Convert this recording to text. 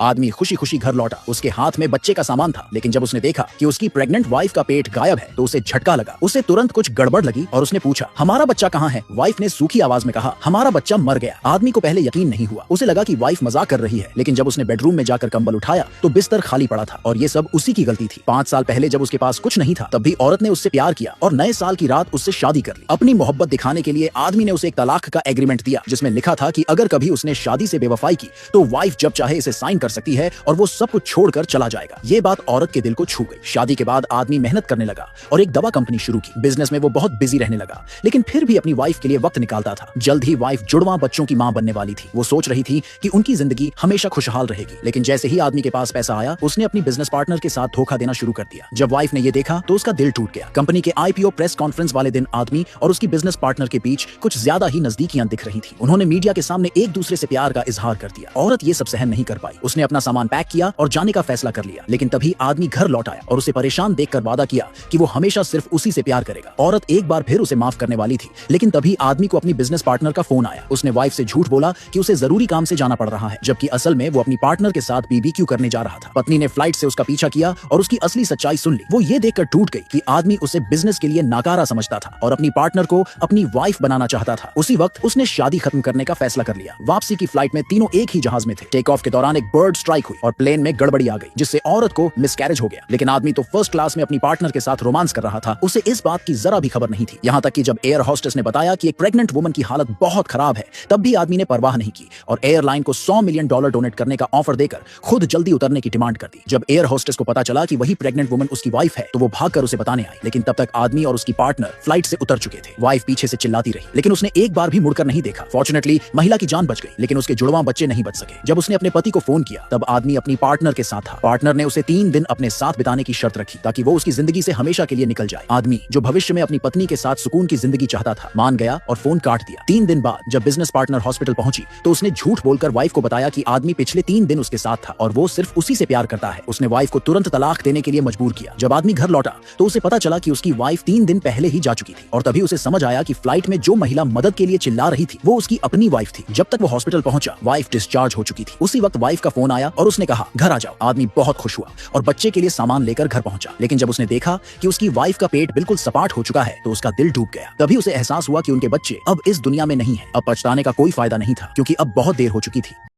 आदमी खुशी खुशी घर लौटा। उसके हाथ में बच्चे का सामान था, लेकिन जब उसने देखा कि उसकी प्रेग्नेंट वाइफ का पेट गायब है तो उसे झटका लगा। उसे तुरंत कुछ गड़बड़ लगी और उसने पूछा, हमारा बच्चा कहाँ है? वाइफ ने सूखी आवाज में कहा, हमारा बच्चा मर गया। आदमी को पहले यकीन नहीं हुआ। उसे लगा कि वाइफ मजाक कर रही है, लेकिन जब उसने बेडरूम में जाकर कंबल उठाया तो बिस्तर खाली पड़ा था और ये सब उसी की गलती थी। 5 साल पहले जब उसके पास कुछ नहीं था, तब भी औरत ने उससे प्यार किया और नए साल की रात उससे शादी कर ली। अपनी मोहब्बत दिखाने के लिए आदमी ने उसे एक तलाक का एग्रीमेंट दिया, जिसमें लिखा था कि अगर कभी उसने शादी से बेवफाई की तो वाइफ जब चाहे इसे साइन कर सकती है और वो सब कुछ छोड़कर चला जाएगा। ये बात औरत के दिल को छू गई। शादी के बाद आदमी मेहनत करने लगा और एक दवा कंपनी शुरू की। बिजनेस में वो बहुत बिजी रहने लगा, लेकिन फिर भी अपनी वाइफ के लिए वक्त निकालता था। जल्द ही वाइफ जुड़वा बच्चों की मां बनने वाली थी। वो सोच रही थी कि उनकी जिंदगी हमेशा खुशहाल रहेगी, लेकिन जैसे ही आदमी के पास पैसा आया, उसने अपनी बिजनेस पार्टनर के साथ धोखा देना शुरू कर दिया। जब वाइफ ने ये देखा तो उसका दिल टूट गया। कंपनी के आईपीओ प्रेस कॉन्फ्रेंस वाले दिन आदमी और उसकी बिजनेस पार्टनर के बीच कुछ ज्यादा ही नजदीकियां दिख रही थी। उन्होंने मीडिया के सामने एक दूसरे से प्यार का इजहार कर दिया। औरत ये सब सहन नहीं कर पाई। उसने अपना सामान पैक किया और जाने का फैसला कर लिया, लेकिन तभी आदमी घर लौट आया और उसे परेशान देखकर वादा किया कि वो हमेशा सिर्फ उसी से प्यार करेगा। औरत एक बार फिर उसे माफ करने वाली थी, लेकिन तभी आदमी को अपनी बिजनेस पार्टनर का फोन आया। उसने वाइफ से झूठ बोला कि उसे जरूरी काम से जाना पड़ रहा है, जबकि असल में वो अपनी पार्टनर के साथ बीबीक्यू करने जा रहा था। पत्नी ने फ्लाइट से उसका पीछा किया और उसकी असली सच्चाई सुन ली। वो ये देखकर टूट गई कि आदमी उसे बिजनेस के लिए नाकारा समझता था और अपनी पार्टनर को अपनी वाइफ बनाना चाहता था। उसी वक्त उसने शादी खत्म करने का फैसला कर लिया। वापसी की फ्लाइट में तीनों एक ही जहाज में थे। टेक ऑफ के दौरान एक बर्ड स्ट्राइक हुई और प्लेन में गड़बड़ी आ गई, जिससे औरत को मिसकैरेज हो गया। लेकिन आदमी तो फर्स्ट क्लास में अपनी पार्टनर के साथ रोमांस कर रहा था। उसे इस बात की जरा भी खबर नहीं थी। यहाँ तक कि जब एयर होस्टेस ने बताया कि एक प्रेग्नेंट वुमन की हालत बहुत खराब है, तब भी आदमी ने परवाह नहीं की और एयरलाइन को $100 मिलियन डोनेट करने का ऑफर देकर खुद जल्दी उतरने की डिमांड कर दी। जब एयर होस्टेस को पता चला कि वही प्रेग्नेंट वुमन उसकी वाइफ है, तो वो भागकर उसे बताने आई, लेकिन तब तक आदमी और उसकी पार्टनर फ्लाइट से उतर चुके थे। वाइफ पीछे से चिल्लाती रही, लेकिन उसने एक बार भी मुड़कर नहीं देखा। फॉर्चुनेटली महिला की जान बच गई, लेकिन उसके जुड़वा बच्चे नहीं बच सके। जब उसने अपने पति को फोन किया, तब आदमी अपनी पार्टनर के साथ था। पार्टनर ने उसे 3 दिन अपने साथ बिताने की शर्त रखी ताकि वो उसकी जिंदगी से हमेशा के लिए निकल जाए। आदमी, जो भविष्य में अपनी पत्नी के साथ सुकून की जिंदगी चाहता था, मान गया और फोन काट दिया। 3 दिन बाद जब बिजनेस पार्टनर हॉस्पिटल पहुंची तो उसने झूठ बोलकर वाइफ को बताया कि आदमी पिछले 3 दिन उसके साथ था और वो सिर्फ उसी से प्यार करता है। उसने वाइफ को तुरंत तलाक देने के लिए मजबूर किया। जब आदमी घर लौटा तो उसे पता चला कि उसकी वाइफ 3 दिन पहले ही जा चुकी थी और तभी उसे समझ आया कि फ्लाइट में जो महिला मदद के लिए चिल्ला रही थी वो उसकी अपनी वाइफ थी। जब तक वो हॉस्पिटल पहुंचा, वाइफ डिस्चार्ज हो चुकी थी। उसी वक्त वाइफ का फोन आया और उसने कहा, घर आ जाओ। आदमी बहुत खुश हुआ और बच्चे के लिए सामान लेकर घर पहुंचा, लेकिन जब उसने देखा कि उसकी वाइफ का पेट बिल्कुल सपाट हो चुका है तो उसका दिल डूब गया। तभी उसे एहसास हुआ कि उनके बच्चे अब इस दुनिया में नहीं है। अब पछताने का कोई फायदा नहीं था, क्योंकि अब बहुत देर हो चुकी थी।